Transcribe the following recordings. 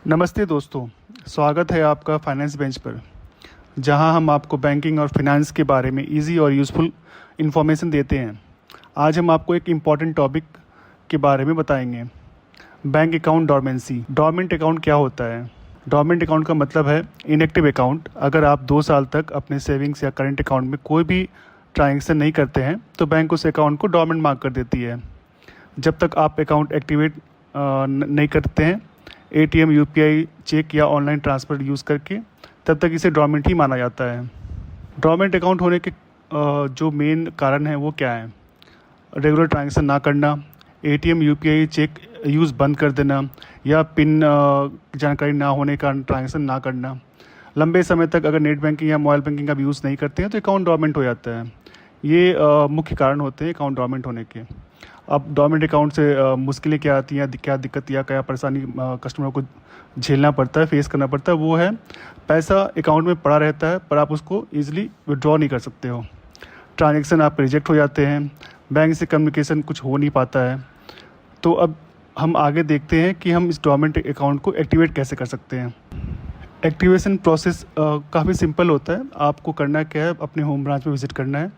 नमस्ते दोस्तों, स्वागत है आपका फाइनेंस बेंच पर, जहां हम आपको बैंकिंग और फाइनेंस के बारे में इजी और यूज़फुल इन्फॉर्मेशन देते हैं। आज हम आपको एक इम्पॉर्टेंट टॉपिक के बारे में बताएंगे, bank account dormancy. Dormant account क्या होता है? डॉर्मेंट अकाउंट का मतलब है इनएक्टिव अकाउंट। अगर आप 2 साल तक अपने सेविंग्स या करंट अकाउंट में कोई भी ट्रांजेक्शन नहीं करते हैं तो बैंक उस अकाउंट को डॉर्मेंट मार्क कर देती है। जब तक आप अकाउंट एक्टिवेट नहीं करते हैं एटीएम, यूपीआई, चेक या ऑनलाइन ट्रांसफ़र यूज़ करके, तब तक इसे डॉर्मेंट ही माना जाता है। डॉर्मेंट अकाउंट होने के जो मेन कारण है वो क्या है? रेगुलर ट्रांजेक्शन ना करना, एटीएम, यूपीआई, चेक यूज़ बंद कर देना या पिन जानकारी ना होने का ट्रांजेक्शन ना करना। लंबे समय तक अगर नेट बैंकिंग या मोबाइल बैंकिंग का भी यूज़ नहीं करते हैं तो अकाउंट डॉर्मेंट हो जाता है। ये मुख्य कारण होते हैं अकाउंट डॉर्मेंट होने के। अब डॉर्मेंट अकाउंट से मुश्किलें क्या आती हैं, क्या दिक्कत या क्या परेशानी कस्टमर को झेलना पड़ता है, फेस करना पड़ता है, वो है पैसा अकाउंट में पड़ा रहता है पर आप उसको ईज़िली विड्रॉ नहीं कर सकते हो। ट्रांजेक्शन आप रिजेक्ट हो जाते हैं, बैंक से कम्युनिकेशन कुछ हो नहीं पाता है। तो अब हम आगे देखते हैं कि हम इस डॉर्मेंट अकाउंट को एक्टिवेट कैसे कर सकते हैं। एक्टिवेशन प्रोसेस काफ़ी सिंपल होता है। आपको करना क्या है, अपने होम ब्रांच में विज़िट करना है,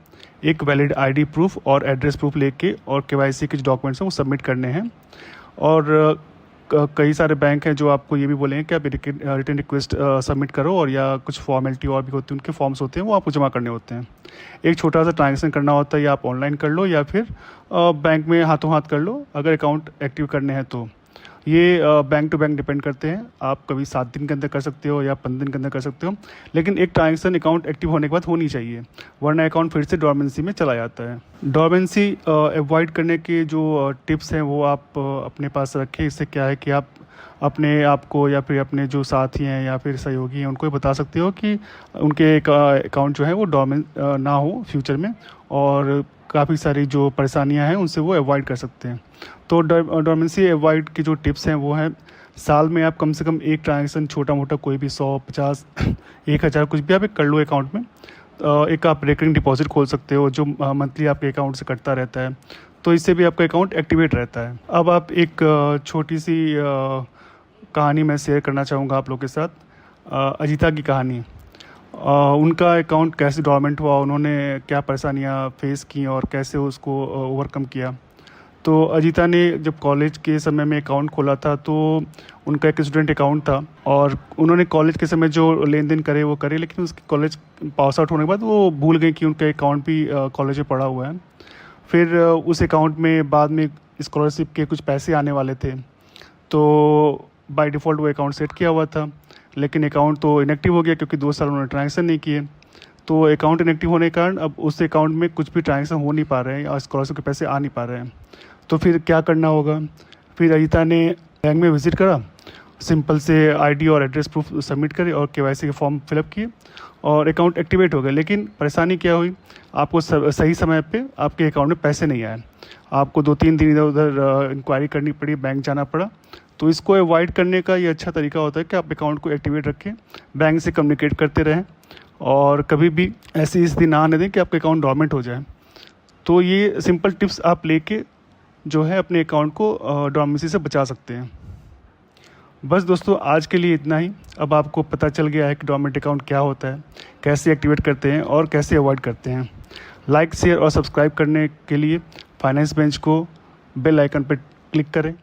एक वैलिड आईडी प्रूफ और एड्रेस प्रूफ लेके और केवाईसी के जो डॉक्यूमेंट्स हैं वो सबमिट करने हैं। और कई सारे बैंक हैं जो आपको ये भी बोलेंगे कि आप रिटन रिक्वेस्ट सबमिट करो, और या कुछ फॉर्मेलिटी और भी होती है, उनके फॉर्म्स होते हैं वो आपको जमा करने होते हैं। एक छोटा सा ट्रांजेक्शन करना होता है, या आप ऑनलाइन कर लो या फिर बैंक में हाथों हाथ कर लो अगर अकाउंट एक्टिव करने हैं तो। ये बैंक टू बैंक डिपेंड करते हैं। आप कभी 7 दिन के अंदर कर सकते हो या 15 दिन के अंदर कर सकते हो, लेकिन एक ट्रांजेक्शन अकाउंट एक्टिव होने के बाद होनी चाहिए, वरना अकाउंट फिर से डॉर्मेंसी में चला जाता है। डॉर्मेंसी अवॉइड करने के जो टिप्स हैं वो आप अपने पास रखें। इससे क्या है कि आप अपने आप को या फिर अपने जो साथी हैं या फिर सहयोगी हैं उनको बता सकते हो कि उनके अकाउंट जो है वो डॉर्मेंट ना हो फ्यूचर में, और काफ़ी सारी जो परेशानियां हैं उनसे वो अवॉइड कर सकते हैं। तो डॉर्मेंसी अवॉइड की जो टिप्स हैं वो हैं, साल में आप कम से कम एक ट्रांजेक्शन छोटा मोटा कोई भी 100, 50, 1000 कुछ भी आप एक कर लो अकाउंट में। एक आप रिकरिंग डिपॉजिट खोल सकते हो जो मंथली आपके अकाउंट से कटता रहता है, तो इससे भी आपका अकाउंट एक्टिवेट रहता है। अब आप एक छोटी सी कहानी मैं शेयर करना चाहूँगा आप लोग के साथ। अजीता की कहानी। उनका अकाउंट कैसे डॉर्मेंट हुआ, उन्होंने क्या परेशानियाँ फेस की और कैसे उसको ओवरकम किया। तो अजीता ने जब कॉलेज के समय में अकाउंट खोला था तो उनका एक स्टूडेंट अकाउंट था, और उन्होंने कॉलेज के समय जो लेन देन करे वो करे, लेकिन उसके कॉलेज पास आउट होने के बाद वो भूल गई कि उनका अकाउंट भी कॉलेज में पड़ा हुआ है। फिर उस अकाउंट में बाद में स्कॉलरशिप के कुछ पैसे आने वाले थे, तो बाय डिफ़ॉल्ट वो अकाउंट सेट किया हुआ था, लेकिन अकाउंट तो इनएक्टिव हो गया क्योंकि 2 साल उन्होंने ट्रांजेक्शन नहीं किए। तो अकाउंट इनएक्टिव होने के कारण अब उस अकाउंट में कुछ भी ट्रांजेक्शन हो नहीं पा रहे हैं और स्कॉलरशिप के पैसे आ नहीं पा रहे हैं। तो फिर क्या करना होगा? फिर अजीता ने बैंक में विज़िट करा, सिंपल से आईडी और एड्रेस प्रूफ सबमिट करे और केवाईसी के फॉर्म फिलअप किए और अकाउंट एक्टिवेट हो गया। लेकिन परेशानी क्या हुई, आपको सही समय पे आपके अकाउंट में पैसे नहीं आए। आपको 2-3 दिन इधर उधर इंक्वायरी करनी पड़ी, बैंक जाना पड़ा। तो इसको अवॉइड करने का ये अच्छा तरीका होता है कि आप अकाउंट को एक्टिवेट रखें, बैंक से कम्युनिकेट करते रहें, और कभी भी ऐसी स्थिति ना आने दें कि आपका अकाउंट डॉर्मेंट हो जाए। तो ये सिंपल टिप्स आप लेके जो है अपने अकाउंट को डॉर्मेंसी से बचा सकते हैं। बस दोस्तों, आज के लिए इतना ही। अब आपको पता चल गया है कि डॉर्मेंट अकाउंट क्या होता है, कैसे एक्टिवेट करते हैं और कैसे अवॉइड करते हैं। लाइक, शेयर और सब्सक्राइब करने के लिए फाइनेंस बेंच को बेल आइकन पर क्लिक करें।